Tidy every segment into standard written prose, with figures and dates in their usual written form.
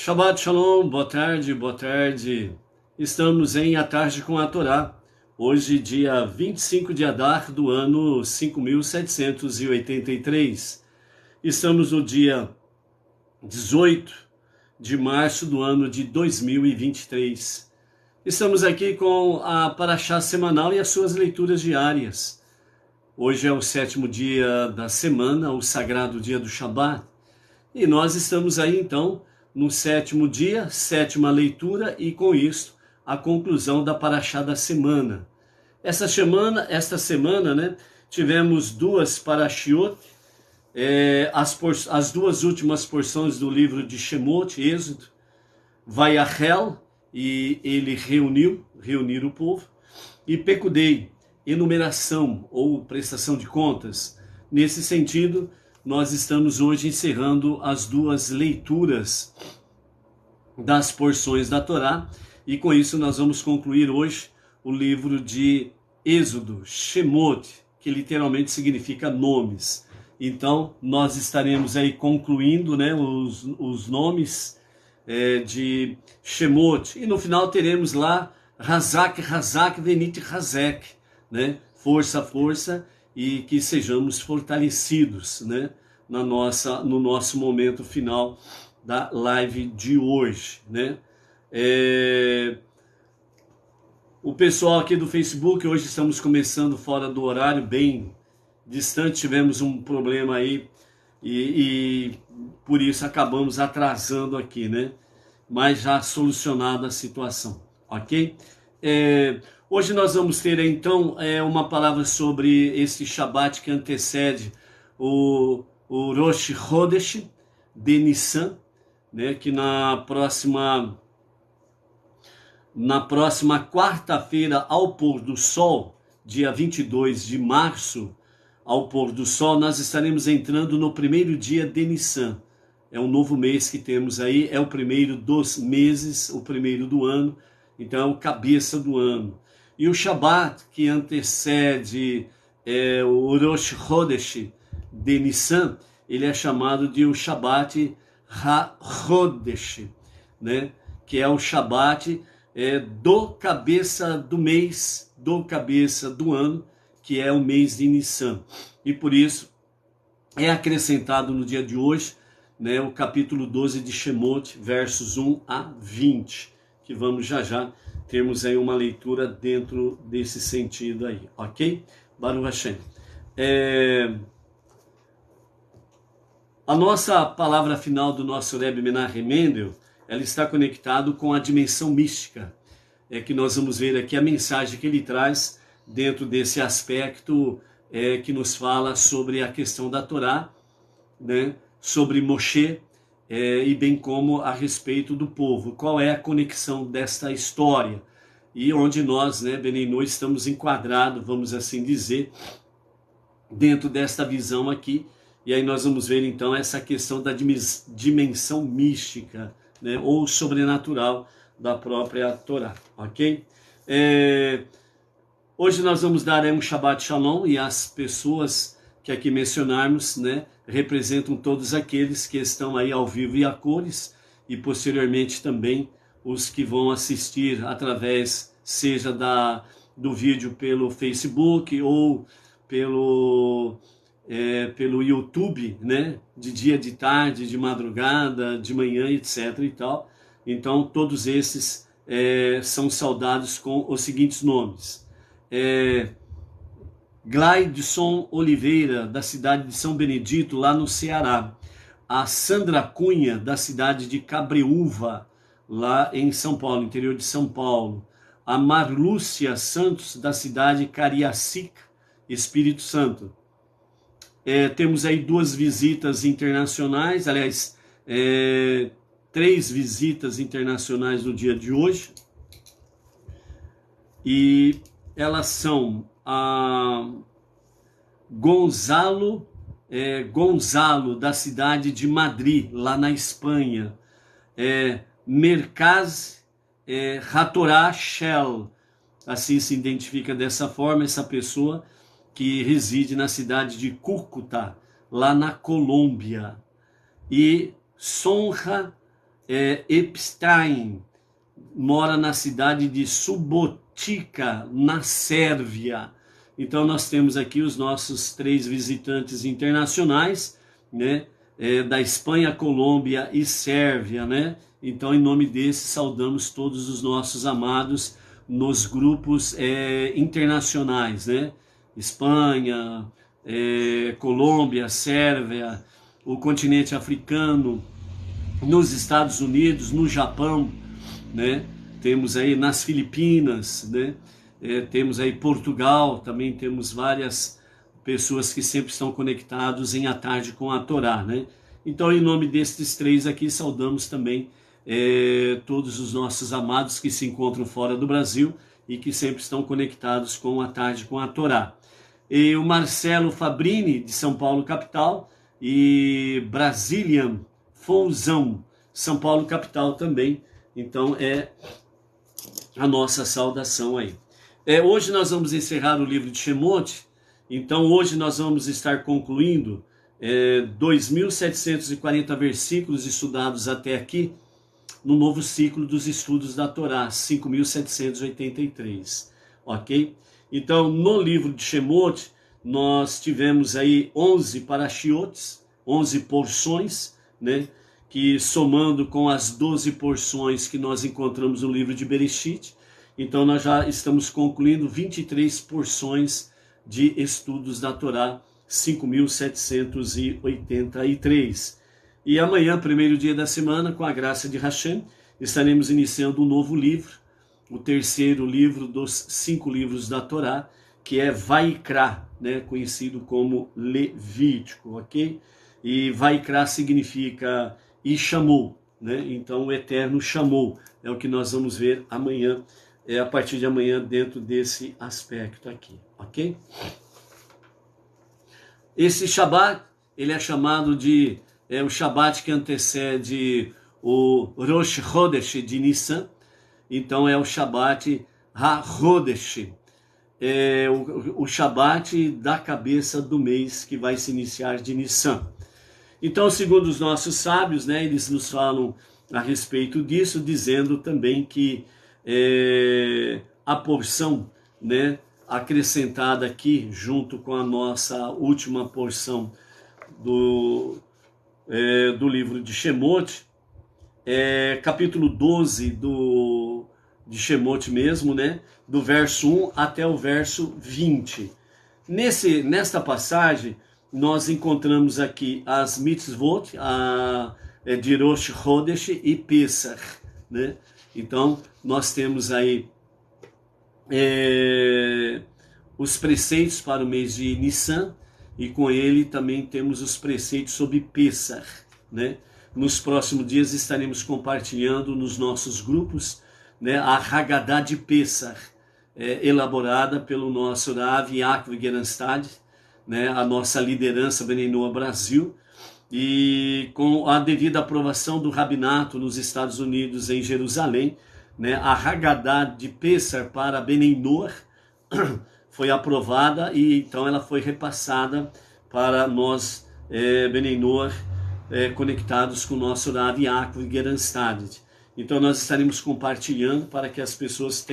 Shabbat Shalom, boa tarde, boa tarde. Estamos em A Tarde com a Torá. Hoje, dia 25 de Adar do ano 5783. Estamos no dia 18 de março do ano de 2023. Estamos aqui com a Parashá semanal e as suas leituras diárias. Hoje é o 7º dia da semana, o sagrado dia do Shabat. E nós estamos aí então no 7º dia, 7ª leitura e com isso a conclusão da Parashá da semana. Esta semana, né, tivemos duas Parashiot, as duas últimas porções do livro de Shemot, Êxodo, Vayachel, e ele reunir o povo, e Pekudei, enumeração ou prestação de contas. Nesse sentido, nós estamos hoje encerrando as duas leituras das porções da Torá, e com isso nós vamos concluir hoje o livro de Êxodo, Shemot, que literalmente significa nomes. Então, nós estaremos aí concluindo, né, os nomes de Shemot, e no final teremos lá Hazak, Venit, Hazek, né, força, e que sejamos fortalecidos, né, no nosso momento final da live de hoje, né. O pessoal aqui do Facebook, hoje estamos começando fora do horário, bem distante, tivemos um problema aí e por isso acabamos atrasando aqui, né, mas já solucionada a situação, ok? Hoje nós vamos ter então uma palavra sobre esse Shabat que antecede o Rosh Chodesh de Nissan, né, que na próxima quarta-feira, ao pôr do sol, dia 22 de março, ao pôr do sol, nós estaremos entrando no primeiro dia de Nissan. É um novo mês que temos aí, é o primeiro dos meses, o primeiro do ano, então é o cabeça do ano. E o Shabat, que antecede o Rosh Chodesh de Nissan, ele é chamado de o Shabat HaChodesh, né? Que é o Shabat do cabeça do mês, do cabeça do ano, que é o mês de Nissan. E por isso é acrescentado no dia de hoje, né, o capítulo 12 de Shemot, versos 1 a 20, que vamos já termos aí uma leitura dentro desse sentido aí, ok? Baruch Hashem. A nossa palavra final do nosso Rebbe Menachem Mendel, ela está conectada com a dimensão mística, que nós vamos ver aqui a mensagem que ele traz dentro desse aspecto que nos fala sobre a questão da Torá, né, sobre Moshe, e bem como a respeito do povo. Qual é a conexão desta história? E onde nós, né, Beninu, estamos enquadrados, vamos assim dizer, dentro desta visão aqui. E aí nós vamos ver então essa questão da dimensão mística, né, ou sobrenatural da própria Torá, ok? Hoje nós vamos dar um Shabbat Shalom, e as pessoas que aqui mencionarmos, né, representam todos aqueles que estão aí ao vivo e a cores, e posteriormente também os que vão assistir através, seja do vídeo pelo Facebook ou pelo YouTube, né, de dia, de tarde, de madrugada, de manhã, etc. e tal. Então todos esses são saudados com os seguintes nomes: Glaidson Oliveira, da cidade de São Benedito, lá no Ceará; a Sandra Cunha, da cidade de Cabreúva, lá em São Paulo, interior de São Paulo; a Marlúcia Santos, da cidade de Cariacica, Espírito Santo. Temos aí duas visitas internacionais, aliás, 3 visitas internacionais no dia de hoje, e elas são a Gonzalo, da cidade de Madrid, lá na Espanha; Merkaz Hatorá Shell, assim se identifica dessa forma essa pessoa, que reside na cidade de Cúcuta, lá na Colômbia; e Sonja Epstein mora na cidade de Subotica, na Sérvia. Então nós temos aqui os nossos 3 visitantes internacionais, né? Da Espanha, Colômbia e Sérvia, né? Então, em nome desses, saudamos todos os nossos amados nos grupos internacionais, né? Espanha, Colômbia, Sérvia, o continente africano, nos Estados Unidos, no Japão, né? Temos aí nas Filipinas, né? Temos aí Portugal, também temos várias pessoas que sempre estão conectados em A Tarde com a Torá, né? Então, em nome destes 3 aqui, saudamos também todos os nossos amados que se encontram fora do Brasil e que sempre estão conectados com A Tarde com a Torá. E o Marcelo Fabrini, de São Paulo, capital, e Brasilian Fouzão, São Paulo, capital também. Então, é a nossa saudação aí. Hoje nós vamos encerrar o livro de Shemot. Então, hoje nós vamos estar concluindo 2.740 versículos estudados até aqui, no novo ciclo dos estudos da Torá, 5.783, ok? Então, no livro de Shemot, nós tivemos aí 11 parashiotes, 11 porções, né? Que somando com as 12 porções que nós encontramos no livro de Bereshit, então nós já estamos concluindo 23 porções de estudos da Torá, 5.783. E amanhã, primeiro dia da semana, com a graça de Hashem, estaremos iniciando um novo livro, o terceiro livro dos 5 livros da Torá, que é Vaikra, né, conhecido como Levítico, ok? E Vaikra significa e chamou, né? Então o Eterno chamou, é o que nós vamos ver amanhã, a partir de amanhã, dentro desse aspecto aqui, ok? Esse Shabat, ele é chamado de o Shabat que antecede o Rosh Chodesh de Nissan. Então é o Shabat HaChodesh, o Shabat da cabeça do mês que vai se iniciar de Nissan. Então, segundo os nossos sábios, né, eles nos falam a respeito disso, dizendo também que a porção, né, acrescentada aqui, junto com a nossa última porção do livro de Shemot, capítulo 12 de Shemot mesmo, né, do verso 1 até o verso 20. Nesta passagem, nós encontramos aqui as mitzvot de Rosh Chodesh e Pesach, né? Então, nós temos aí os preceitos para o mês de Nissan, e com ele também temos os preceitos sobre Pesach, né? Nos próximos dias estaremos compartilhando nos nossos grupos, né, a Haggadah de Pesach, elaborada pelo nosso Rav Yaakov Geranstad, né, a nossa liderança Bnei Noach Brasil, e com a devida aprovação do Rabinato nos Estados Unidos, em Jerusalém, né, a Haggadah de Pesach para Bnei Noach foi aprovada, e então ela foi repassada para nós, Bnei Noach, conectados com o nosso Rav Yaakov Geranstad. Então nós estaremos compartilhando para que as pessoas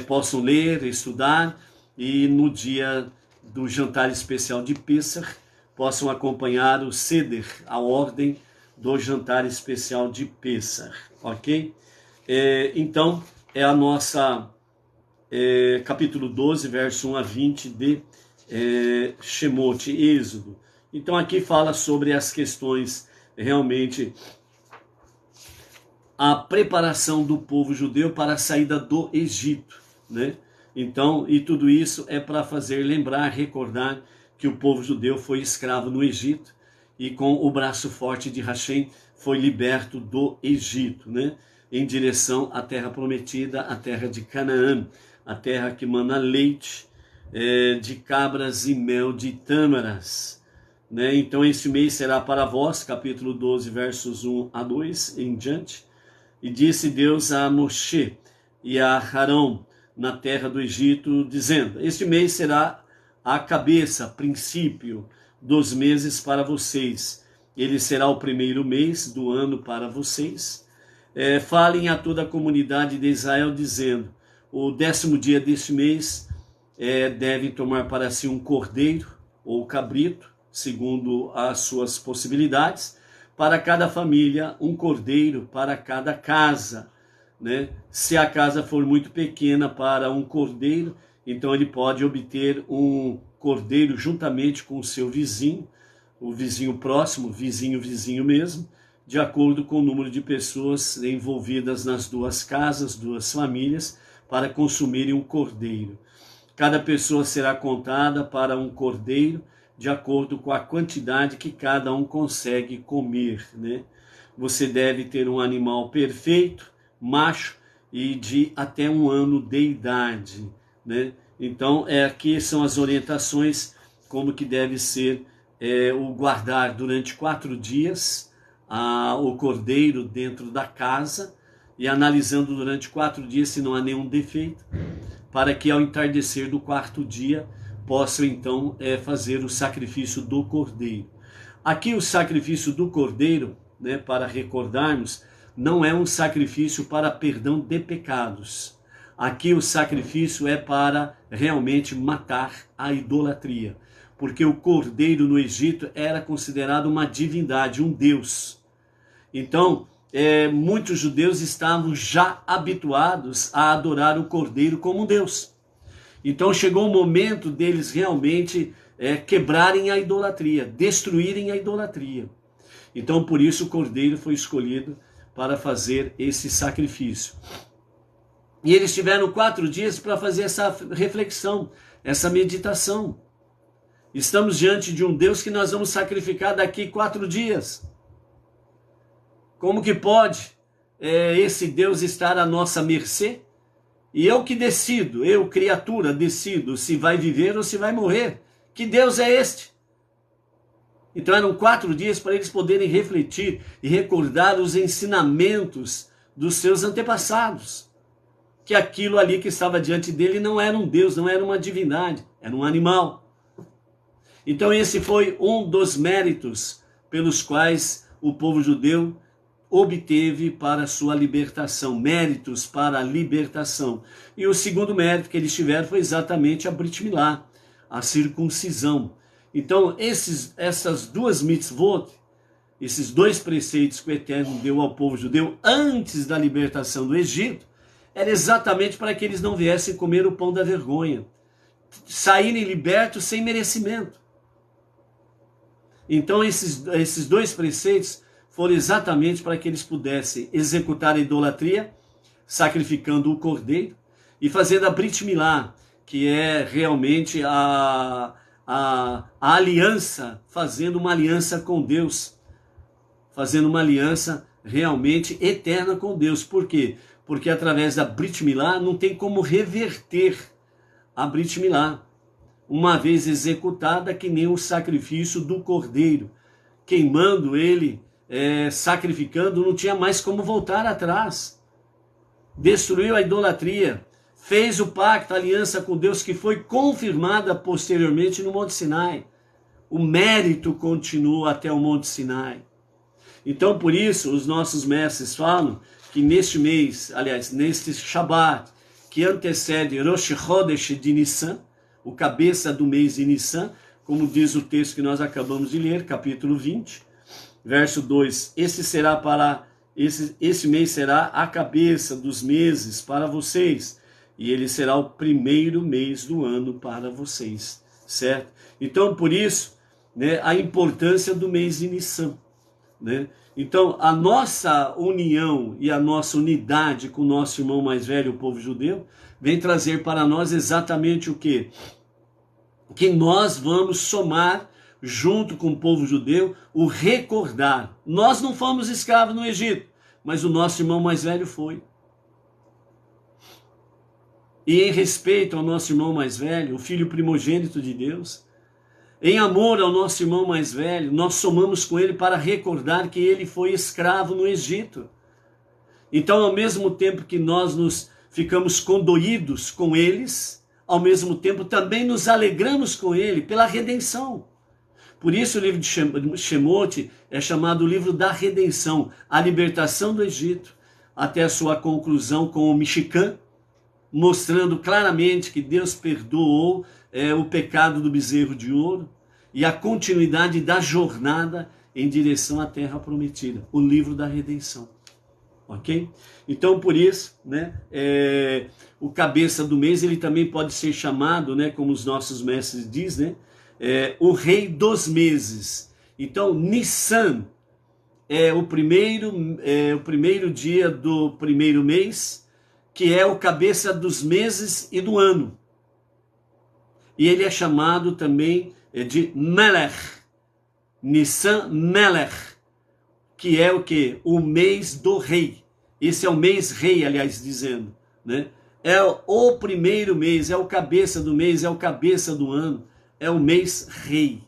possam ler, estudar, e no dia do jantar especial de Pesach possam acompanhar o Seder, a ordem do jantar especial de Pesach, ok? Então é a nossa capítulo 12, verso 1 a 20 de Shemot, Êxodo. Então aqui fala sobre as questões, realmente, a preparação do povo judeu para a saída do Egito, né? Então, e tudo isso é para fazer lembrar, recordar que o povo judeu foi escravo no Egito e com o braço forte de Hashem foi liberto do Egito, né? Em direção à terra prometida, a terra de Canaã, a terra que mana leite de cabras e mel de tâmaras, né? Então esse mês será para vós, capítulo 12, versos 1 a 2 em diante. E disse Deus a Moshe e a Arão na terra do Egito, dizendo: este mês será a cabeça, princípio dos meses para vocês. ele será o primeiro mês do ano para vocês. Falem a toda a comunidade de Israel, dizendo: o 10º dia deste mês devem tomar para si um cordeiro ou cabrito, segundo as suas possibilidades, para cada família, um cordeiro para cada casa, né? Se a casa for muito pequena para um cordeiro, então ele pode obter um cordeiro juntamente com o seu vizinho, o vizinho próximo, vizinho mesmo, de acordo com o número de pessoas envolvidas nas duas casas, duas famílias, para consumirem um cordeiro. Cada pessoa será contada para um cordeiro de acordo com a quantidade que cada um consegue comer, né? Você deve ter um animal perfeito, macho e de até 1 ano de idade, né? Então, aqui são as orientações como que deve ser o guardar durante 4 dias o cordeiro dentro da casa e analisando durante 4 dias se não há nenhum defeito, para que ao entardecer do 4º dia possam então fazer o sacrifício do cordeiro. Aqui o sacrifício do cordeiro, né, para recordarmos, não é um sacrifício para perdão de pecados. Aqui o sacrifício é para realmente matar a idolatria, porque o cordeiro no Egito era considerado uma divindade, um deus. Então, muitos judeus estavam já habituados a adorar o cordeiro como um deus. Então chegou o momento deles realmente quebrarem a idolatria, destruírem a idolatria. Então por isso o cordeiro foi escolhido para fazer esse sacrifício. E eles tiveram 4 dias para fazer essa reflexão, essa meditação. Estamos diante de um Deus que nós vamos sacrificar daqui 4 dias. Como que pode esse Deus estar à nossa mercê? E eu que decido, eu, criatura, decido se vai viver ou se vai morrer. Que Deus é este? Então eram 4 dias para eles poderem refletir e recordar os ensinamentos dos seus antepassados. Que aquilo ali que estava diante dele não era um Deus, não era uma divindade, era um animal. Então esse foi um dos méritos pelos quais o povo judeu obteve para a sua libertação, méritos para a libertação. E o segundo mérito que eles tiveram foi exatamente a Brit Milá, a circuncisão. Então essas 2 mitzvot, esses 2 preceitos que o Eterno deu ao povo judeu antes da libertação do Egito, era exatamente para que eles não viessem comer o pão da vergonha, saírem libertos sem merecimento. Então esses 2 preceitos foram exatamente para que eles pudessem executar a idolatria, sacrificando o cordeiro, e fazendo a Brit Milá, que é realmente a aliança, fazendo uma aliança com Deus, fazendo uma aliança realmente eterna com Deus. Por quê? Porque através da Brit Milá não tem como reverter a Brit Milá, uma vez executada, que nem o sacrifício do cordeiro, queimando ele, sacrificando, não tinha mais como voltar atrás. Destruiu a idolatria, fez o pacto, a aliança com Deus, que foi confirmada posteriormente no Monte Sinai. O mérito continua até o Monte Sinai. Então por isso os nossos mestres falam que neste mês, aliás, neste Shabat, que antecede Rosh Chodesh de Nissan, o cabeça do mês de Nissan, como diz o texto que nós acabamos de ler, capítulo 20, verso 2, esse mês será a cabeça dos meses para vocês, e ele será o primeiro mês do ano para vocês, certo? Então, por isso, né, a importância do mês de Nissan, né? Então, a nossa união e a nossa unidade com o nosso irmão mais velho, o povo judeu, vem trazer para nós exatamente o quê? Que nós vamos somar junto com o povo judeu, o recordar. Nós não fomos escravos no Egito, mas o nosso irmão mais velho foi. E em respeito ao nosso irmão mais velho, o filho primogênito de Deus, em amor ao nosso irmão mais velho, nós somamos com ele para recordar que ele foi escravo no Egito. Então, ao mesmo tempo que nós nos ficamos condoídos com eles, ao mesmo tempo também nos alegramos com ele pela redenção. Por isso o livro de Shemot é chamado o livro da redenção, a libertação do Egito, até a sua conclusão com o Mishkan, mostrando claramente que Deus perdoou o pecado do bezerro de ouro e a continuidade da jornada em direção à terra prometida, o livro da redenção. Ok? Então, por isso, né, o cabeça do mês, ele também pode ser chamado, né, como os nossos mestres dizem, né, o rei dos meses. Então, Nissan é o primeiro dia do primeiro mês, que é o cabeça dos meses e do ano. E ele é chamado também de Melech, Nissan Melech, que é o quê? O mês do rei. Esse é o mês rei, aliás, dizendo, né? É o primeiro mês, é o cabeça do mês, é o cabeça do ano, é o mês rei,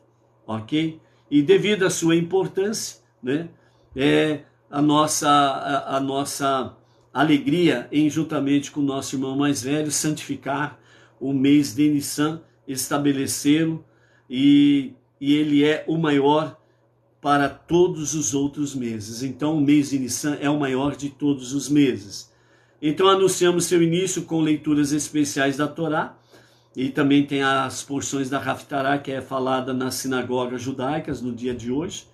ok? E devido à sua importância, né? É a nossa alegria em, juntamente com o nosso irmão mais velho, santificar o mês de Nissan, estabelecê-lo, e ele é o maior para todos os outros meses. Então o mês de Nissan é o maior de todos os meses. Então anunciamos seu início com leituras especiais da Torá, e também tem as porções da Haftará, que é falada nas sinagogas judaicas no dia de hoje,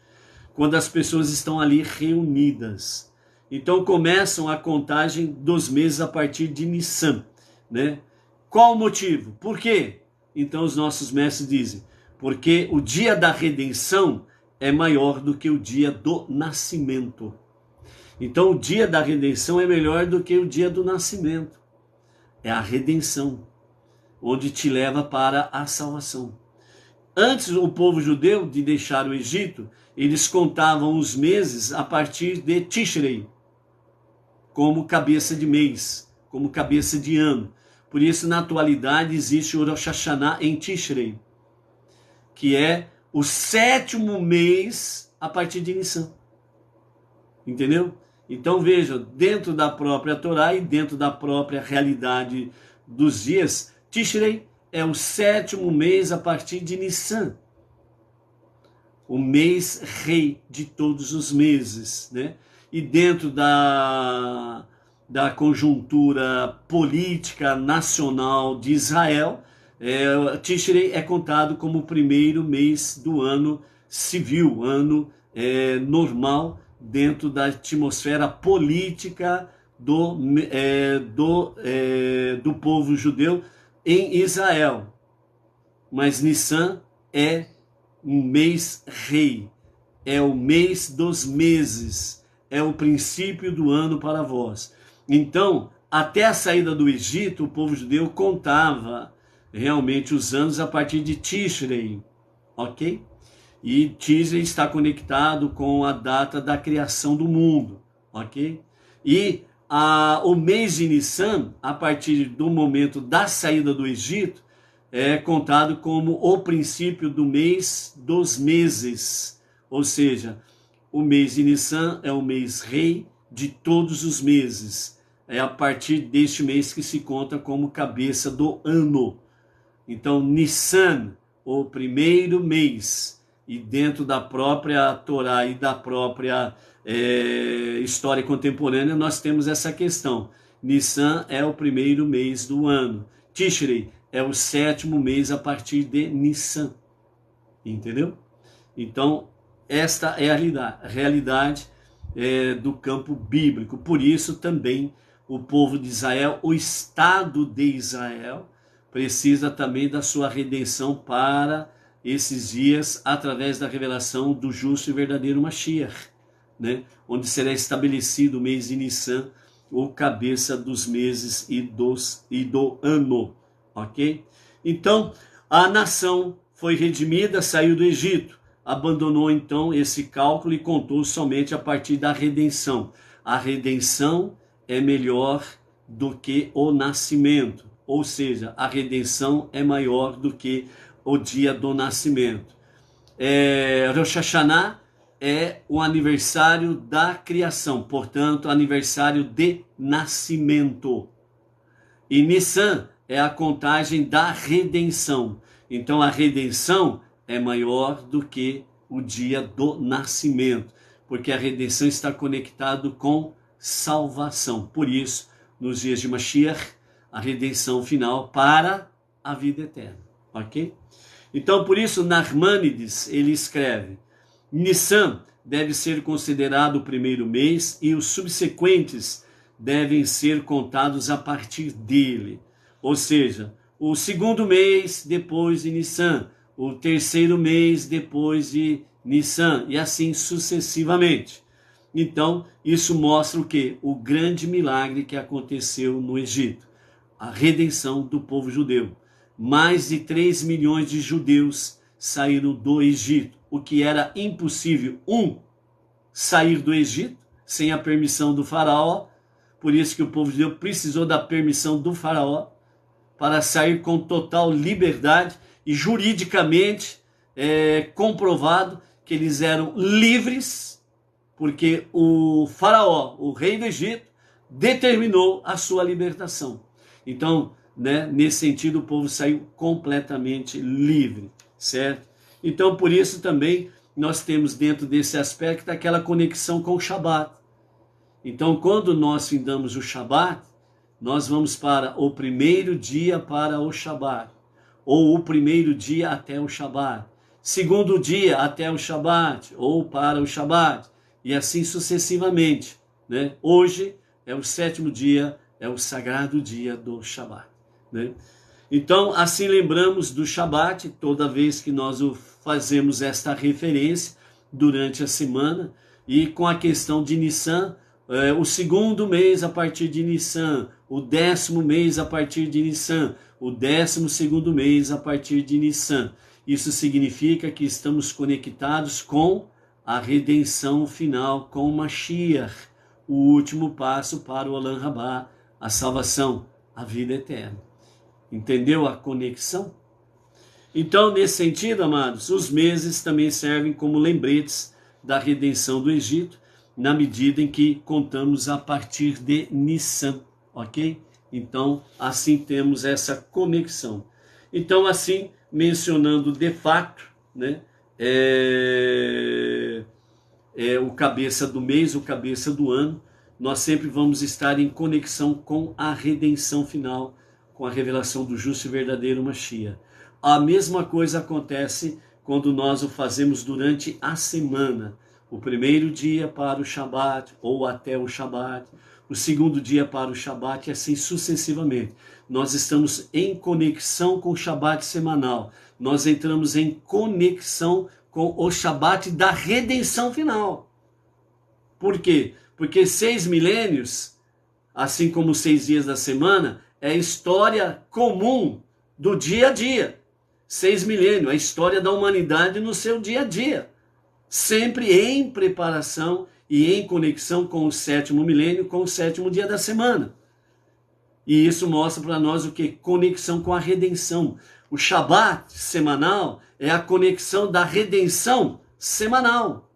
quando as pessoas estão ali reunidas. Então começam a contagem dos meses a partir de Nissan, né? Qual o motivo? Por quê? Então os nossos mestres dizem, porque o dia da redenção é maior do que o dia do nascimento. Então o dia da redenção é melhor do que o dia do nascimento. É a redenção, onde te leva para a salvação. Antes, o povo judeu de deixar o Egito, eles contavam os meses a partir de Tishrei, como cabeça de mês, como cabeça de ano. Por isso, na atualidade, existe o Rosh Hashanah em Tishrei, que é o 7º mês a partir de Nissan. Entendeu? Então veja, dentro da própria Torá e dentro da própria realidade dos dias, Tishrei é o 7º mês a partir de Nissan. O mês rei de todos os meses, né? E dentro da conjuntura política nacional de Israel, Tishrei é contado como o primeiro mês do ano civil, ano normal, dentro da atmosfera política do povo judeu em Israel. Mas Nissan é um mês rei, é o mês dos meses, é o princípio do ano para vós. Então, até a saída do Egito, o povo judeu contava realmente os anos a partir de Tishrei, ok? E Tishrei está conectado com a data da criação do mundo, ok? E o mês de Nissan, a partir do momento da saída do Egito, é contado como o princípio do mês dos meses. Ou seja, o mês de Nissan é o mês rei de todos os meses. É a partir deste mês que se conta como cabeça do ano. Então, Nissan, o primeiro mês, e dentro da própria Torá e da própria história contemporânea, nós temos essa questão. Nissan é o primeiro mês do ano. Tishrei é o 7º mês a partir de Nissan. Entendeu? Então, esta é a realidade do campo bíblico. Por isso também o povo de Israel, o Estado de Israel, precisa também da sua redenção para esses dias, através da revelação do justo e verdadeiro Mashiach, né? Onde será estabelecido o mês de Nissan, o cabeça dos meses e do ano, ok? Então, a nação foi redimida, saiu do Egito, abandonou então esse cálculo e contou somente a partir da redenção. A redenção é melhor do que o nascimento, ou seja, a redenção é maior do que o dia do nascimento. Rosh Hashanah é o aniversário da criação, portanto, aniversário de nascimento. E Nissan é a contagem da redenção. Então, a redenção é maior do que o dia do nascimento, porque a redenção está conectada com salvação. Por isso, nos dias de Mashiach, a redenção final para a vida eterna, ok? Então, por isso, Narmânides, ele escreve, Nissan deve ser considerado o primeiro mês e os subsequentes devem ser contados a partir dele. Ou seja, o segundo mês depois de Nissan, o terceiro mês depois de Nissan, e assim sucessivamente. Então, isso mostra o quê? O grande milagre que aconteceu no Egito, a redenção do povo judeu. Mais de 3 milhões de judeus saíram do Egito, o que era impossível, sair do Egito sem a permissão do faraó. Por isso que o povo judeu precisou da permissão do faraó para sair com total liberdade e juridicamente comprovado que eles eram livres, porque o faraó, o rei do Egito, determinou a sua libertação. Então, nesse sentido, o povo saiu completamente livre, certo? Então, por isso também nós temos dentro desse aspecto aquela conexão com o Shabat. Então, quando nós findamos o Shabat, nós vamos para o primeiro dia para o Shabat, ou o primeiro dia até o Shabat, segundo dia até o Shabat, ou para o Shabat, e assim sucessivamente, né? Hoje é o 7º dia, é o sagrado dia do Shabat, né? Então, assim lembramos do Shabat toda vez que nós fazemos esta referência durante a semana, e com a questão de Nissan, o segundo mês a partir de Nissan, o 10º mês a partir de Nissan, o 12º mês a partir de Nissan. Isso significa que estamos conectados com a redenção final, com o Mashiach, o último passo para o Olam Rabá, a salvação, a vida eterna. Entendeu a conexão? Então, nesse sentido, amados, os meses também servem como lembretes da redenção do Egito, na medida em que contamos a partir de Nissan, ok? Então, assim temos essa conexão. Então, assim, mencionando de fato, né, o cabeça do mês, o cabeça do ano, nós sempre vamos estar em conexão com a redenção final, com a revelação do justo e verdadeiro Mashiach. A mesma coisa acontece quando nós o fazemos durante a semana. O primeiro dia para o Shabat, ou até o Shabat, o segundo dia para o Shabat, e assim sucessivamente. Nós estamos em conexão com o Shabat semanal. Nós entramos em conexão com o Shabat da redenção final. Por quê? Porque 6 milênios, assim como os 6 dias da semana, é a história comum do dia a dia. 6 milênios, a história da humanidade no seu dia a dia. Sempre em preparação e em conexão com o 7º milênio, com o 7º dia da semana. E isso mostra para nós o que? Conexão com a redenção. O Shabat semanal é a conexão da redenção semanal.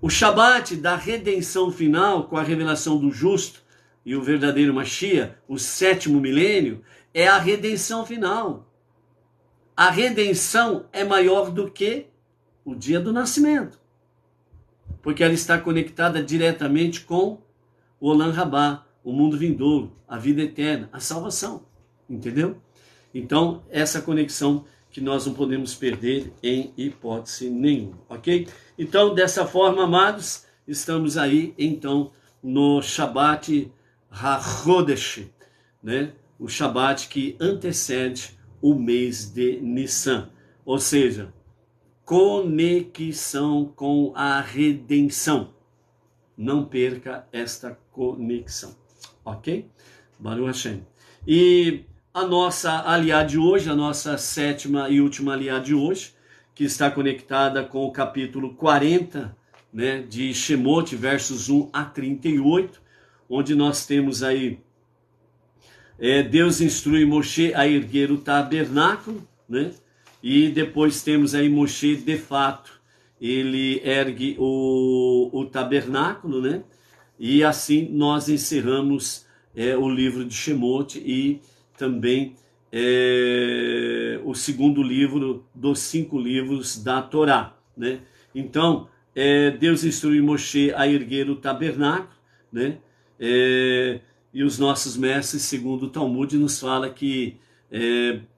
O Shabat da redenção final, com a revelação do justo e o verdadeiro Mashiach, o 7º milênio, é a redenção final. A redenção é maior do que o dia do nascimento, porque ela está conectada diretamente com o Olam Rabá, o mundo vindouro, a vida eterna, a salvação, entendeu? Então, essa conexão que nós não podemos perder em hipótese nenhuma, ok? Então, dessa forma, amados, estamos aí, então, no Shabat HaChodesh, né? O Shabat que antecede o mês de Nissan, ou seja, conexão com a redenção. Não perca esta conexão, ok? Baruch Hashem. E a nossa aliá de hoje, a nossa 7ª e última aliá de hoje, que está conectada com o capítulo 40, né, de Shemot, versos 1 a 38, onde nós temos aí Deus instrui Moshe a erguer o tabernáculo, né? E depois temos aí Moshe, de fato, ele ergue o tabernáculo, né? E assim nós encerramos o livro de Shemot e também o segundo livro dos 5 livros da Torá, né? Então, Deus instruiu Moshe a erguer o tabernáculo, né? E os nossos mestres, segundo o Talmud, nos fala que,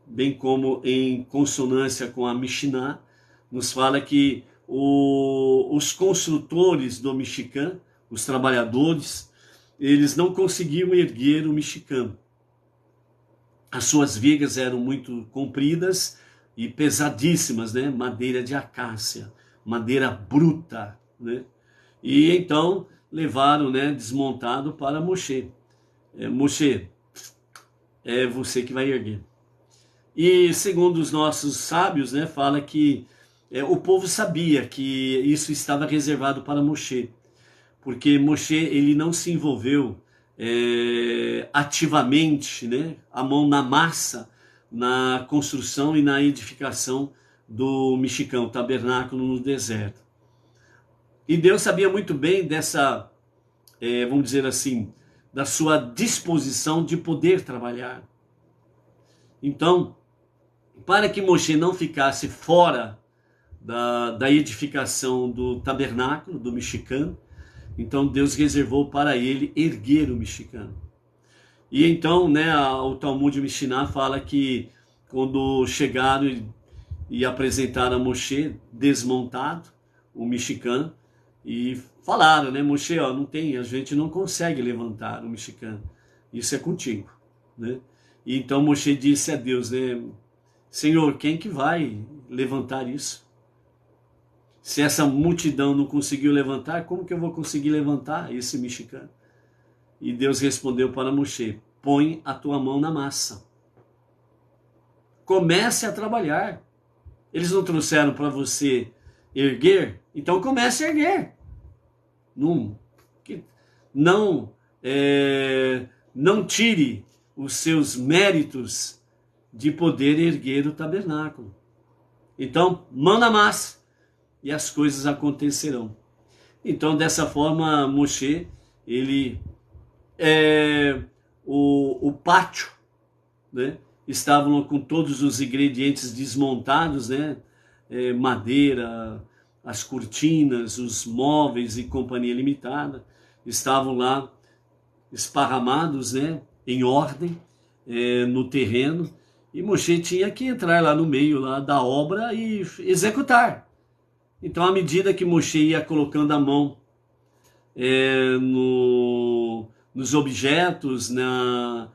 bem como em consonância com a Mishnah, nos fala que os construtores do Mishkan, os trabalhadores, eles não conseguiam erguer o Mishkan. As suas vigas eram muito compridas e pesadíssimas, né? Madeira de acácia, madeira bruta, né? E então levaram, né, desmontado para Moshe. Moshe, é você que vai erguer. E segundo os nossos sábios, né, fala que o povo sabia que isso estava reservado para Moshe, porque Moshe ele não se envolveu ativamente, né, a mão na massa, na construção e na edificação do Mishkan, o tabernáculo no deserto. E Deus sabia muito bem dessa, vamos dizer assim, da sua disposição de poder trabalhar. Então, para que Moshe não ficasse fora da edificação do tabernáculo, do Mishkan, então Deus reservou para ele erguer o Mishkan. E então, né, o Talmud Mishnah fala que quando chegaram e apresentaram a Moshe desmontado o Mishkan, e falaram, né, Moshe, ó, não tem, a gente não consegue levantar o Mishkan, isso é contigo, né? E então Moshe disse a Deus, né, Senhor, quem que vai levantar isso? Se essa multidão não conseguiu levantar, como que eu vou conseguir levantar esse Mishkan? E Deus respondeu para Moshe, põe a tua mão na massa. Comece a trabalhar. Eles não trouxeram para você erguer? Então comece a erguer. Não tire os seus méritos de poder erguer o tabernáculo. Então, mão na massa e as coisas acontecerão. Então, dessa forma, Moshe, ele o pátio, né? Estavam com todos os ingredientes desmontados, né? Madeira, as cortinas, os móveis e companhia limitada estavam lá esparramados, né? Em ordem no terreno, e Moshe tinha que entrar lá no meio lá da obra e executar. Então, à medida que Moshe ia colocando a mão nos objetos, na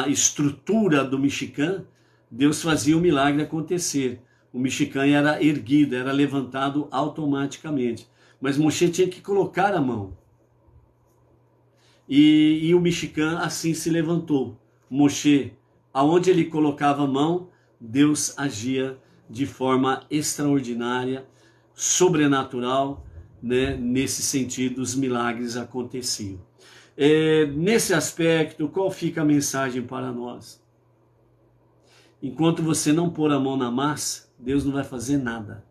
estrutura do Mishkan, Deus fazia o milagre acontecer. O Mishkan era erguido, era levantado automaticamente. Mas Moshe tinha que colocar a mão. E o Mishkan assim se levantou. Moshe, aonde ele colocava a mão, Deus agia de forma extraordinária, sobrenatural, né? Nesse sentido, os milagres aconteciam. Nesse aspecto, qual fica a mensagem para nós? Enquanto você não pôr a mão na massa, Deus não vai fazer nada.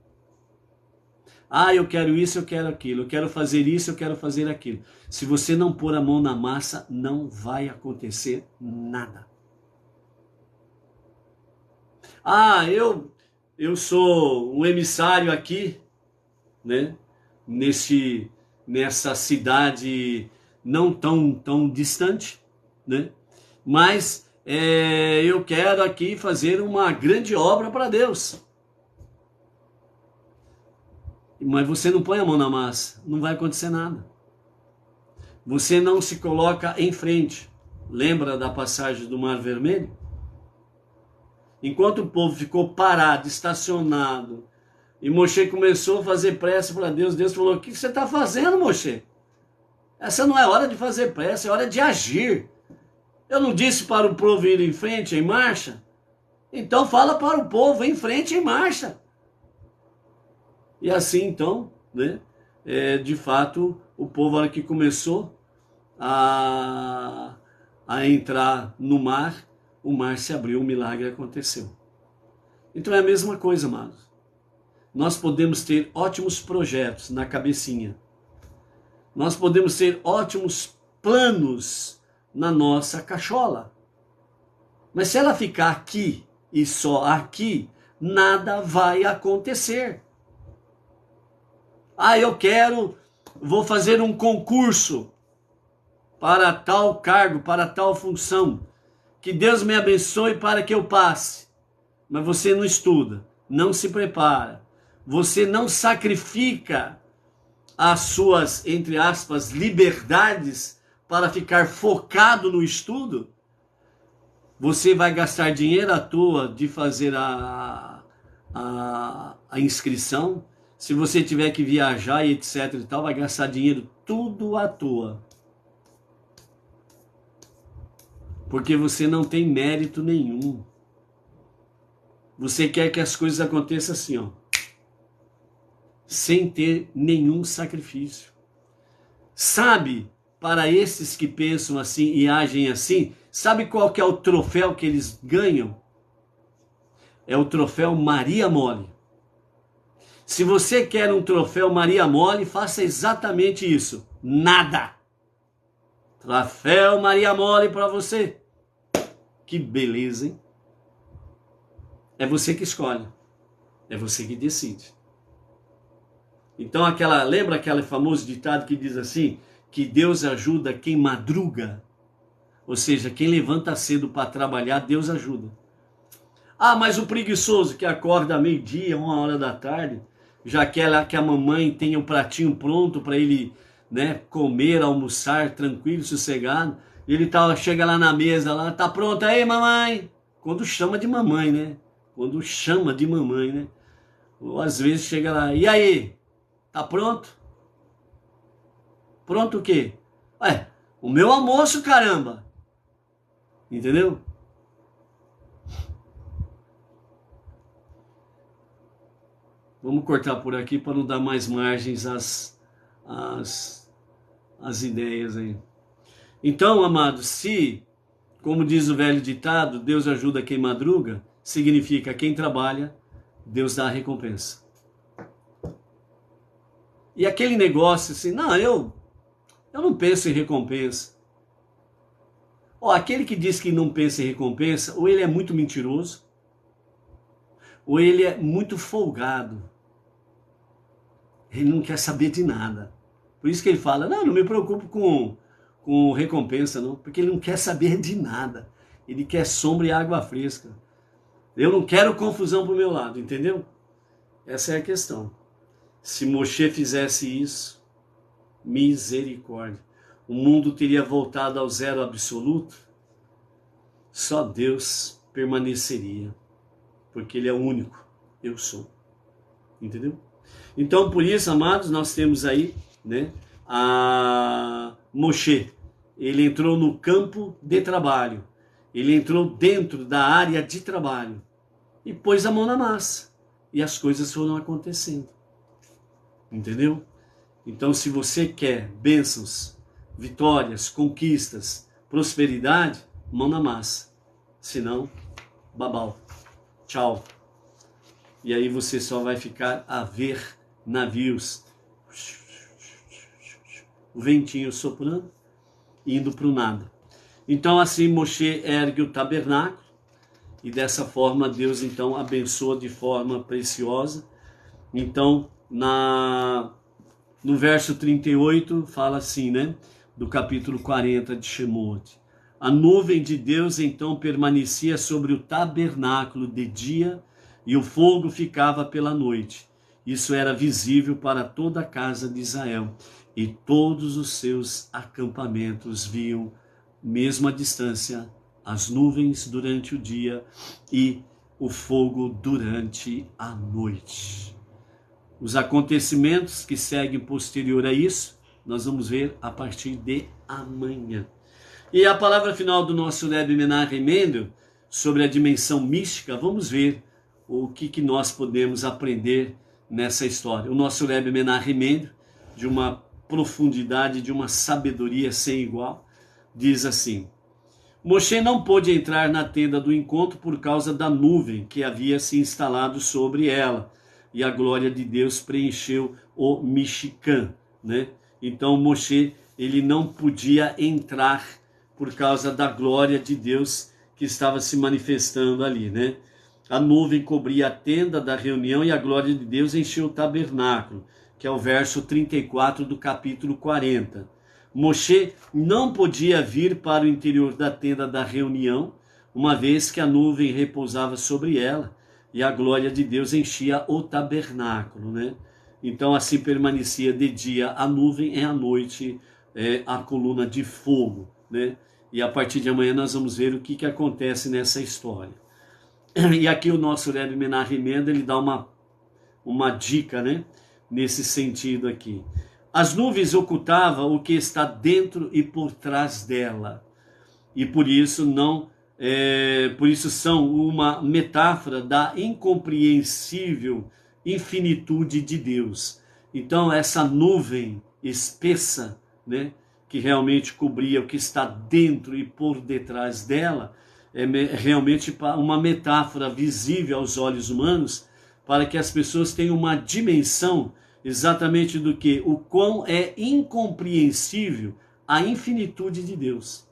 Ah, eu quero isso, eu quero aquilo, eu quero fazer isso, eu quero fazer aquilo. Se você não pôr a mão na massa, não vai acontecer nada. Ah, eu sou um emissário aqui, né? Nessa cidade não tão distante, né? Mas eu quero aqui fazer uma grande obra para Deus. Mas você não põe a mão na massa, não vai acontecer nada. Você não se coloca em frente. Lembra da passagem do Mar Vermelho? Enquanto o povo ficou parado, estacionado, e Moshe começou a fazer pressa para Deus, Deus falou, o que você está fazendo, Moshe? Essa não é hora de fazer pressa, é hora de agir. Eu não disse para o povo ir em frente, em marcha? Então fala para o povo, em frente, em marcha. E assim, então, né, de fato, o povo, na hora que começou a entrar no mar, o mar se abriu, um milagre aconteceu. Então é a mesma coisa, amados. Nós podemos ter ótimos projetos na cabecinha. Nós podemos ter ótimos planos na nossa cachola. Mas se ela ficar aqui e só aqui, nada vai acontecer. Ah, vou fazer um concurso para tal cargo, para tal função. Que Deus me abençoe para que eu passe. Mas você não estuda, não se prepara. Você não sacrifica as suas, entre aspas, liberdades para ficar focado no estudo. Você vai gastar dinheiro à toa de fazer a inscrição. Se você tiver que viajar e etc e tal, vai gastar dinheiro tudo à toa. Porque você não tem mérito nenhum. Você quer que as coisas aconteçam assim, ó, sem ter nenhum sacrifício. Sabe, para esses que pensam assim e agem assim, sabe qual que é o troféu que eles ganham? É o troféu Maria Mole. Se você quer um troféu Maria Mole, faça exatamente isso. Nada. Troféu Maria Mole para você. Que beleza, hein? É você que escolhe. É você que decide. Então lembra aquele famoso ditado que diz assim, que Deus ajuda quem madruga? Ou seja, quem levanta cedo para trabalhar, Deus ajuda. Ah, mas o preguiçoso que acorda meio-dia, 1h da tarde, já quer que a mamãe tenha o pratinho pronto para ele, né, comer, almoçar, tranquilo, sossegado. Ele chega lá na mesa, lá, tá pronto aí, mamãe? Quando chama de mamãe, né? Quando chama de mamãe, né? Ou às vezes chega lá, e aí? Tá pronto? Pronto o quê? Ué, o meu almoço, caramba! Entendeu? Vamos cortar por aqui para não dar mais margens às ideias aí. Então, amados, se, como diz o velho ditado, Deus ajuda quem madruga, significa quem trabalha, Deus dá a recompensa. E aquele negócio assim, não, eu não penso em recompensa. Aquele que diz que não pensa em recompensa, ou ele é muito mentiroso, ou ele é muito folgado. Ele não quer saber de nada. Por isso que ele fala, não me preocupo com recompensa, não. Porque ele não quer saber de nada. Ele quer sombra e água fresca. Eu não quero confusão pro meu lado, entendeu? Essa é a questão. Se Moshe fizesse isso, misericórdia. O mundo teria voltado ao zero absoluto. Só Deus permaneceria. Porque Ele é o único. Eu sou. Entendeu? Então, por isso, amados, nós temos aí, né, a Moshe. Ele entrou no campo de trabalho. Ele entrou dentro da área de trabalho. E pôs a mão na massa. E as coisas foram acontecendo. Entendeu? Então, se você quer bênçãos, vitórias, conquistas, prosperidade, mão na massa. Senão, babau. Tchau. E aí você só vai ficar a ver navios. O ventinho soprando, indo para o nada. Então assim Moshe ergue o tabernáculo. E dessa forma Deus então abençoa de forma preciosa. Então no verso 38 fala assim, né? Do capítulo 40 de Shemot. A nuvem de Deus então permanecia sobre o tabernáculo de dia e o fogo ficava pela noite. Isso era visível para toda a casa de Israel. E todos os seus acampamentos viam, mesmo à distância, as nuvens durante o dia e o fogo durante a noite. Os acontecimentos que seguem posterior a isso, nós vamos ver a partir de amanhã. E a palavra final do nosso Rebbe Menachem Mendel, sobre a dimensão mística, vamos ver o que nós podemos aprender nessa história. O nosso Rebbe Menachem Mendel, de uma profundidade, de uma sabedoria sem igual, diz assim: Moshe não pôde entrar na tenda do encontro por causa da nuvem que havia se instalado sobre ela, e a glória de Deus preencheu o Mishkan, né? Então Moshe, ele não podia entrar por causa da glória de Deus que que estava se manifestando ali, né? A nuvem cobria a tenda da reunião e a glória de Deus encheu o tabernáculo, que é o verso 34 do capítulo 40. Moshe não podia vir para o interior da tenda da reunião, uma vez que a nuvem repousava sobre ela e a glória de Deus enchia o tabernáculo, né? Então assim permanecia de dia a nuvem e à noite a coluna de fogo, né? E a partir de amanhã nós vamos ver o que acontece nessa história. E aqui o nosso Rebbe Menachem Mendel, ele dá uma dica, né? Nesse sentido aqui. As nuvens ocultavam o que está dentro e por trás dela. E por isso são uma metáfora da incompreensível infinitude de Deus. Então essa nuvem espessa, né, que realmente cobria o que está dentro e por detrás dela, é realmente uma metáfora visível aos olhos humanos, para que as pessoas tenham uma dimensão exatamente do que o quão é incompreensível a infinitude de Deus.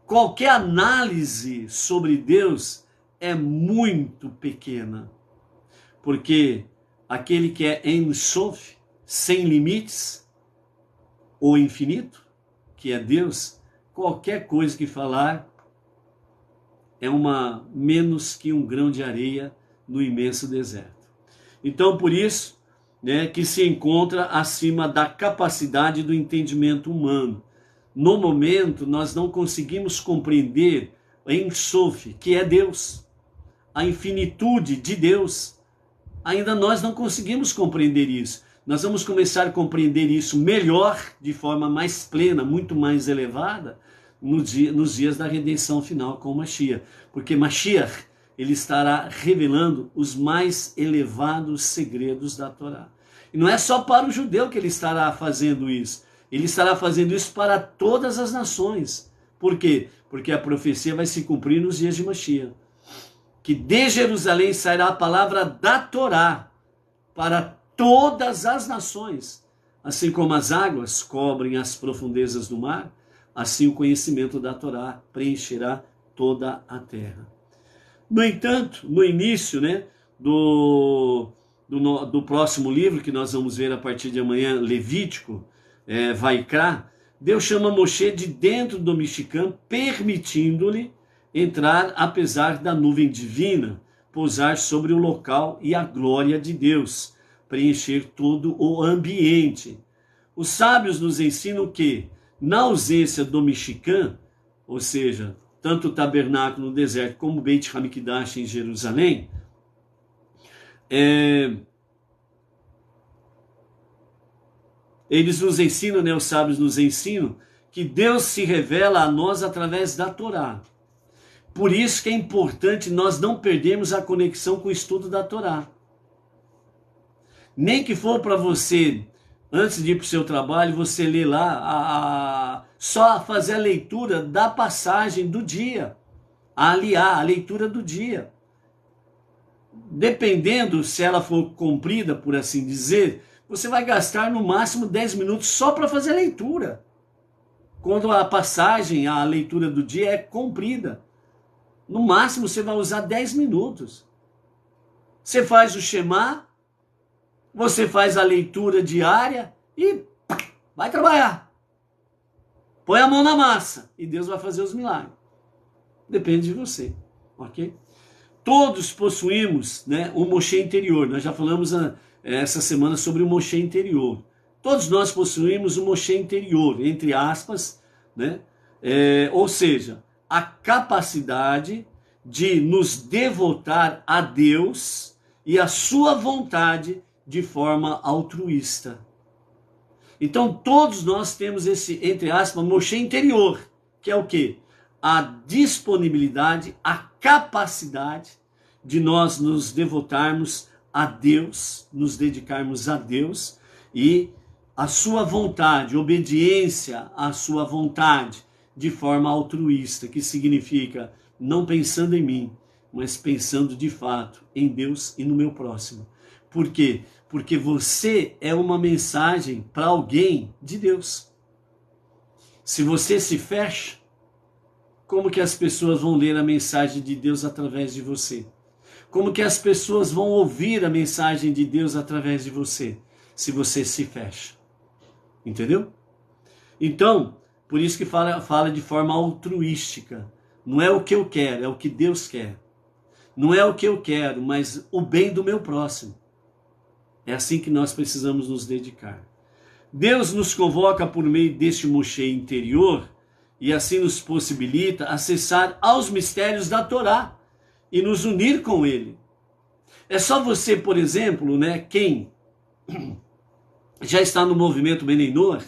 Qualquer análise sobre Deus é muito pequena, porque aquele que é Ein Sof, sem limites, ou infinito, que é Deus, qualquer coisa que falar é menos que um grão de areia no imenso deserto. Então, por isso, né, que se encontra acima da capacidade do entendimento humano. No momento, nós não conseguimos compreender Ein Sof, que é Deus, a infinitude de Deus. Ainda nós não conseguimos compreender isso. Nós vamos começar a compreender isso melhor, de forma mais plena, muito mais elevada, nos dias da redenção final com Mashiach. Porque Mashiach, ele estará revelando os mais elevados segredos da Torá. E não é só para o judeu que ele estará fazendo isso. Ele estará fazendo isso para todas as nações. Por quê? Porque a profecia vai se cumprir nos dias de Mashiach. Que de Jerusalém sairá a palavra da Torá para todas as nações. Assim como as águas cobrem as profundezas do mar, assim o conhecimento da Torá preencherá toda a terra. No entanto, no início, né, do próximo livro, que nós vamos ver a partir de amanhã, Levítico, Vaikra, Deus chama Moshe de dentro do Mishkan, permitindo-lhe entrar apesar da nuvem divina, pousar sobre o local e a glória de Deus, preencher todo o ambiente. Os sábios nos ensinam que, na ausência do Mishkan, ou seja, tanto o tabernáculo no deserto como o Beit Hamikdash em Jerusalém, eles nos ensinam, né, os sábios nos ensinam, que Deus se revela a nós através da Torá. Por isso que é importante nós não perdermos a conexão com o estudo da Torá. Nem que for para você, antes de ir para o seu trabalho, você ler lá, só fazer a leitura da passagem do dia. A leitura do dia. Dependendo se ela for comprida, por assim dizer, você vai gastar no máximo 10 minutos só para fazer a leitura. Quando a passagem, a leitura do dia é comprida. No máximo você vai usar 10 minutos. Você faz o Shema, você faz a leitura diária e vai trabalhar. Põe a mão na massa e Deus vai fazer os milagres. Depende de você, ok? Todos possuímos, né, um Moshe interior. Nós já falamos essa semana sobre o Moshe interior. Todos nós possuímos um Moshe interior, entre aspas, né? Ou seja, a capacidade de nos devotar a Deus e a sua vontade de forma altruísta. Então todos nós temos esse, entre aspas, Moshe interior, que é o quê? A disponibilidade, a capacidade de nós nos devotarmos a Deus, nos dedicarmos a Deus e a sua vontade, obediência à sua vontade, de forma altruísta, que significa não pensando em mim, mas pensando de fato em Deus e no meu próximo. Por quê? Porque você é uma mensagem para alguém de Deus. Se você se fecha, como que as pessoas vão ler a mensagem de Deus através de você? Como que as pessoas vão ouvir a mensagem de Deus através de você, se você se fecha? Entendeu? Então, por isso que fala de forma altruística. Não é o que eu quero, é o que Deus quer. Não é o que eu quero, mas o bem do meu próximo. É assim que nós precisamos nos dedicar. Deus nos convoca por meio deste Moshe interior e assim nos possibilita acessar aos mistérios da Torá e nos unir com ele. É só você, por exemplo, quem já está no movimento Beneinor,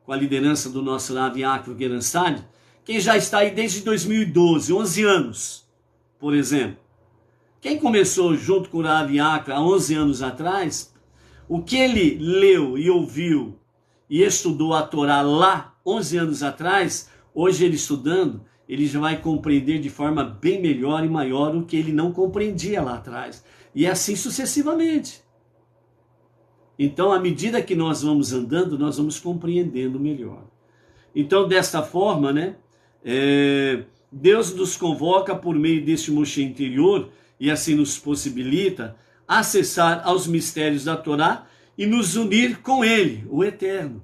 com a liderança do nosso Rav Yaakov Geransad, quem já está aí desde 2012, 11 anos, por exemplo. Quem começou junto com o Rav Yaakov há 11 anos atrás, o que ele leu e ouviu e estudou a Torá lá, 11 anos atrás, hoje ele estudando, ele já vai compreender de forma bem melhor e maior o que ele não compreendia lá atrás. E assim sucessivamente. Então, à medida que nós vamos andando, nós vamos compreendendo melhor. Então, desta forma, Deus nos convoca por meio deste Moshe interior e assim nos possibilita acessar aos mistérios da Torá e nos unir com ele, o Eterno.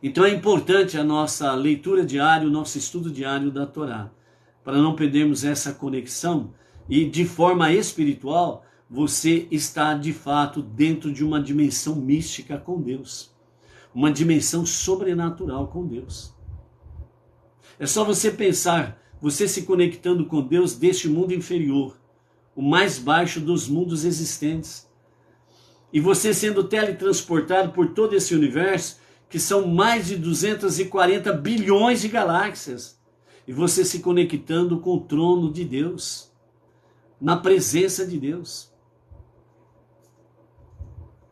Então é importante a nossa leitura diária, o nosso estudo diário da Torá, para não perdermos essa conexão e de forma espiritual você está de fato dentro de uma dimensão mística com Deus, uma dimensão sobrenatural com Deus. É só você pensar, você se conectando com Deus deste mundo inferior, o mais baixo dos mundos existentes, e você sendo teletransportado por todo esse universo, que são mais de 240 bilhões de galáxias, e você se conectando com o trono de Deus, na presença de Deus.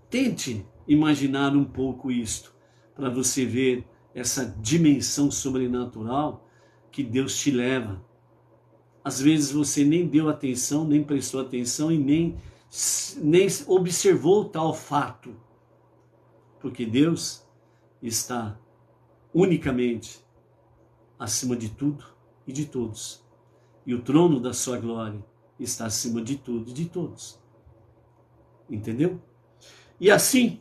Tente imaginar um pouco isto, para você ver essa dimensão sobrenatural que Deus te leva. Às vezes você nem deu atenção, nem prestou atenção e nem observou tal fato. Porque Deus está unicamente acima de tudo e de todos. E o trono da sua glória está acima de tudo e de todos. Entendeu? E assim,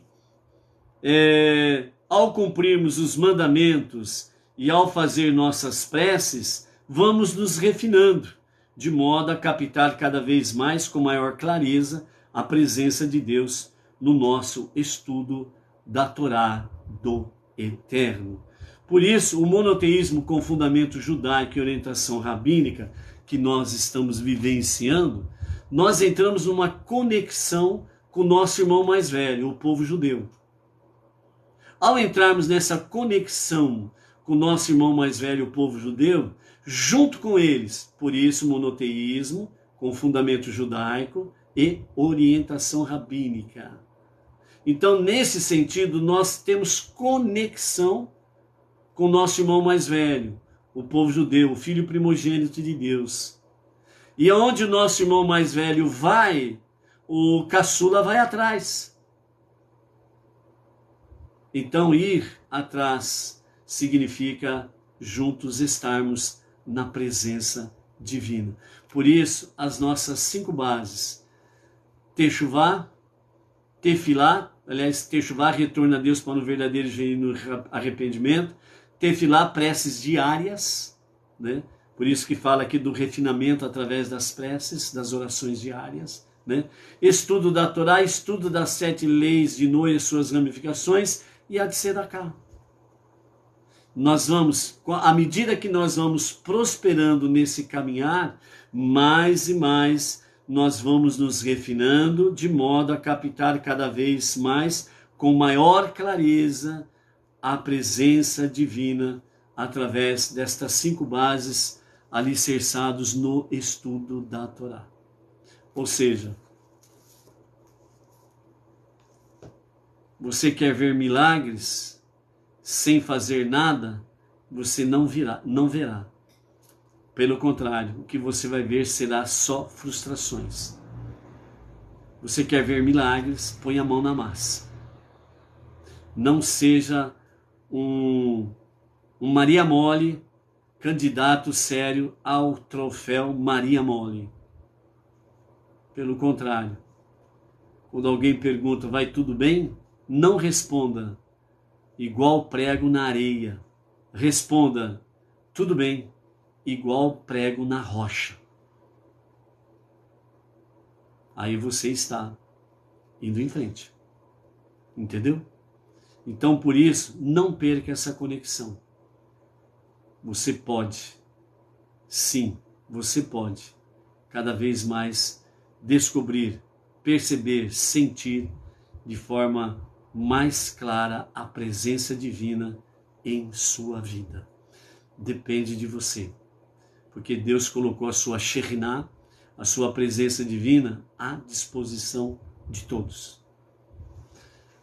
ao cumprirmos os mandamentos e ao fazer nossas preces, vamos nos refinando, de modo a captar cada vez mais com maior clareza a presença de Deus no nosso estudo da Torá do Eterno. Por isso, o monoteísmo com fundamento judaico e orientação rabínica que nós estamos vivenciando, nós entramos numa conexão com o nosso irmão mais velho, o povo judeu. Ao entrarmos nessa conexão com o nosso irmão mais velho, o povo judeu, junto com eles, por isso monoteísmo, com fundamento judaico e orientação rabínica. Então, nesse sentido, nós temos conexão com o nosso irmão mais velho, o povo judeu, o filho primogênito de Deus. E aonde o nosso irmão mais velho vai, o caçula vai atrás. Então, ir atrás significa juntos estarmos na presença divina. Por isso, as nossas 5 bases: Techuvá, Tefilá, aliás, Techuvá, retorno a Deus para um verdadeiro e genuíno arrependimento. Tefilá, preces diárias, Por isso que fala aqui do refinamento através das preces, das orações diárias, Estudo da Torá, estudo das 7 leis de Noé e suas ramificações, e a de Sedacá. Nós vamos, à medida que nós vamos prosperando nesse caminhar, mais e mais nós vamos nos refinando, de modo a captar cada vez mais, com maior clareza, a presença divina, através destas 5 bases alicerçados no estudo da Torá. Ou seja, você quer ver milagres sem fazer nada, você não verá. Pelo contrário, o que você vai ver será só frustrações. Você quer ver milagres, põe a mão na massa. Não seja um um Maria Mole, candidato sério ao troféu Maria Mole. Pelo contrário, quando alguém pergunta, vai tudo bem? Não responda, igual prego na areia. Responda, tudo bem, igual prego na rocha. Aí você está indo em frente. Entendeu? Então, por isso, não perca essa conexão. Você pode, sim, você pode, cada vez mais descobrir, perceber, sentir de forma mais clara a presença divina em sua vida. Depende de você, porque Deus colocou a sua Shekhinah, a sua presença divina, à disposição de todos.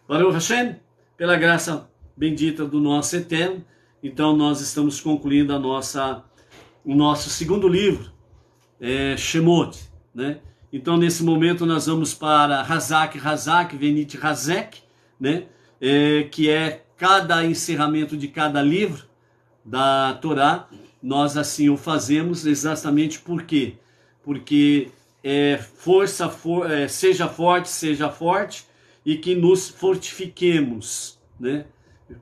Baruch Hashem, pela graça bendita do nosso Eterno, então nós estamos concluindo o nosso segundo livro, Shemot, né? Então nesse momento nós vamos para Hazak, Venit Hazek, né? Que é cada encerramento de cada livro da Torá. Nós assim o fazemos exatamente por quê? Porque seja forte e que nos fortifiquemos, né?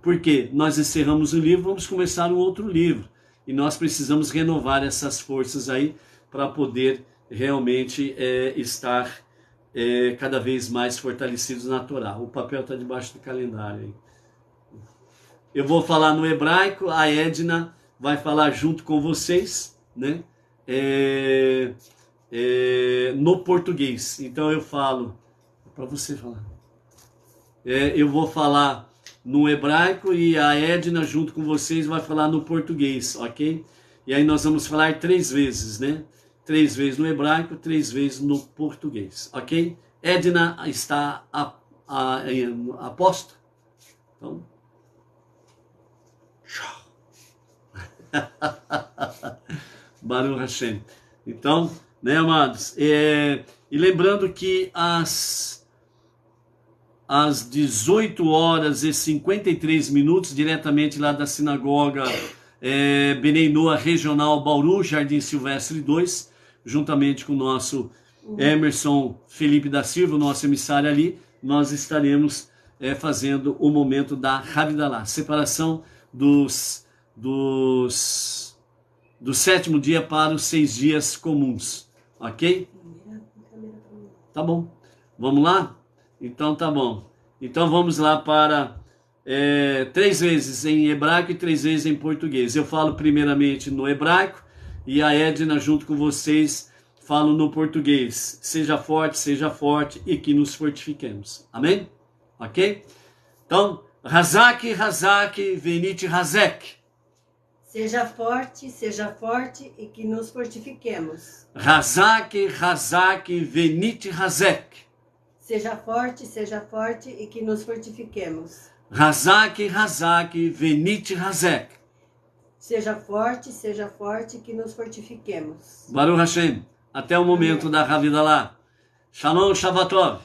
Porque nós encerramos um livro, vamos começar um outro livro. E nós precisamos renovar essas forças aí para poder realmente estar cada vez mais fortalecidos na Torá. O papel está debaixo do calendário aí. Eu vou falar no hebraico, a Edna vai falar junto com vocês, né? No português. Então eu falo, para você falar. Eu vou falar no hebraico e a Edna junto com vocês vai falar no português, ok? E aí nós vamos falar 3 vezes, né? 3 vezes no hebraico, 3 vezes no português, ok? Edna está a posto? Então... Baruch Hashem. Então, né, amados? E lembrando que às 18h53, diretamente lá da sinagoga Benei Noah Regional Bauru, Jardim Silvestre 2, juntamente com o nosso Emerson Felipe da Silva, o nosso emissário ali, nós estaremos fazendo o momento da Havidalah, separação do 7º dia para os 6 dias comuns, ok? Tá bom, vamos lá? Então tá bom. Então vamos lá para 3 vezes em hebraico e 3 vezes em português. Eu falo primeiramente no hebraico e a Edna junto com vocês falo no português. Seja forte e que nos fortifiquemos. Amém? Ok? Então, Hazak, Venit Hazek. Seja forte e que nos fortifiquemos. Hazak, Venit Hazek. Seja forte e que nos fortifiquemos. Hazak, Venit Hazek. Seja forte e que nos fortifiquemos. Baruch Hashem. Até o momento da Havidalah. Shalom, Shavatov.